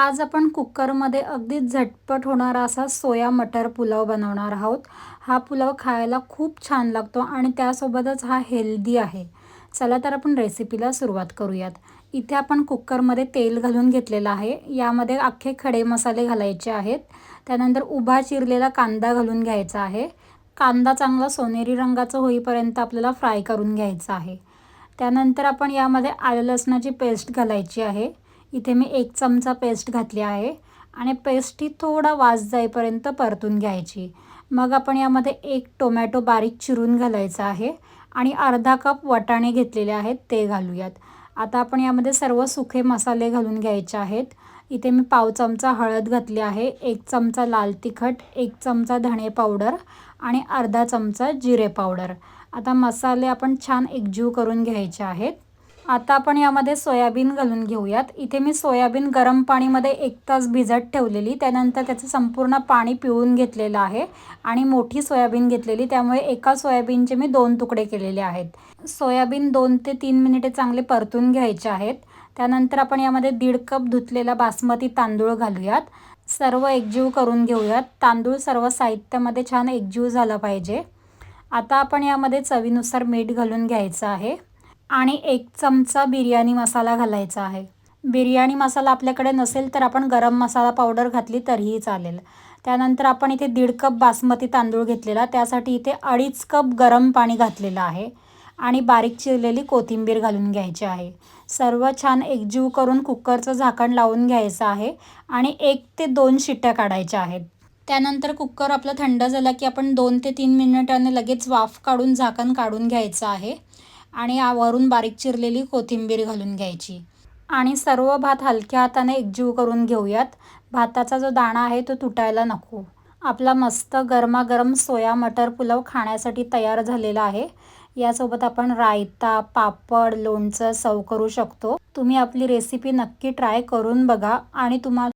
आज आपण कुकरमध्ये अगदी झटपट होणारा असा सोया मटर पुलाव बनवणार आहोत. हा पुलाव खायला खूप छान लागतो आणि त्यासोबतच हा हेल्दी आहे. चला तर आपण रेसिपीला सुरुवात करूयात. इथे आपण कुकरमध्ये तेल घालून घेतलेलं आहे. यामध्ये अख्खे खडे मसाले घालायचे आहेत. त्यानंतर उभा चिरलेला कांदा घालून घ्यायचा आहे. कांदा चांगला सोनेरी रंगाचा होईपर्यंत आपल्याला फ्राय करून घ्यायचा आहे. त्यानंतर आपण यामध्ये आलं लसणाची पेस्ट घालायची आहे. इथे मी 1 चमचा पेस्ट घातली आहे आणि पेस्ट ही थोडा वास जाईपर्यंत परतून घ्यायची. मग आपण यामध्ये 1 टोमॅटो बारीक चिरून घालायचा आहे आणि अर्धा कप वाटाणे घेतलेले आहेत ते घालूयात. आता आपण यामध्ये सर्व सुखे मसाले घालून घ्यायचे आहेत. इथे मी पाव चमचा हळद घातली आहे, 1 चमचा लाल तिखट, 1 चमचा धणे पावडर आणि अर्धा चमचा जिरे पावडर. आता मसाले आपण छान एकजीव करून घ्यायचे आहेत. आता आपण यामध्ये सोयाबीन घालून घेऊयात. इथे मी सोयाबीन गरम पाणीमध्ये 1 तास भिजत ठेवलेली, त्यानंतर त्याचं संपूर्ण पाणी पिळून घेतलेलं आहे आणि मोठी सोयाबीन घेतलेली, त्यामुळे एका सोयाबीनचे मी 2 तुकडे केलेले आहेत. सोयाबीन 2 ते 3 मिनिटे चांगले परतून घ्यायचे आहेत. त्यानंतर आपण यामध्ये 1.5 कप धुतलेला बासमती तांदूळ घालूयात. सर्व एकजीव करून घेऊयात. तांदूळ सर्व साहित्यामध्ये छान एकजीव झाला पाहिजे. आता आपण यामध्ये चवीनुसार मीठ घालून घ्यायचं आहे आणि 1 चमचा बिर्याणी मसाला घालायचा आहे. बिर्याणी मसाला आपल्याकडे नसेल तर आपण गरम मसाला पावडर घातली तरीही चालेल. त्यानंतर आपण इथे 1.5 कप बासमती तांदूळ घेतलेला, त्यासाठी इथे 2.5 कप गरम पाणी घातलेलं आहे आणि बारीक चिरलेली कोथिंबीर घालून घ्यायची आहे. सर्व छान एकजीव करून कुकरचं झाकण लावून घ्यायचं आहे आणि 1 ते 2 शिट्ट्या काढायच्या आहेत. त्यानंतर कुकर आपलं थंड झाला की आपण 2 ते 3 मिनिटांनी लगेच वाफ काढून झाकण काढून घ्यायचं आहे आणि वरून बारीक चिरलेली कोथिंबीर घालून घ्यायची आणि सर्व भात हलक्या हाताने एकजीव करून घेऊयात. भाताचा जो दाणा आहे तो तुटायला नको. आपला मस्त गरमागरम सोया मटर पुलाव खाण्यासाठी तयार झालेला आहे. यासोबत आपण रायता, पापड, लोणचं सर्व्ह करू शकतो. तुम्ही आपली रेसिपी नक्की ट्राय करून बघा आणि तुम्हाला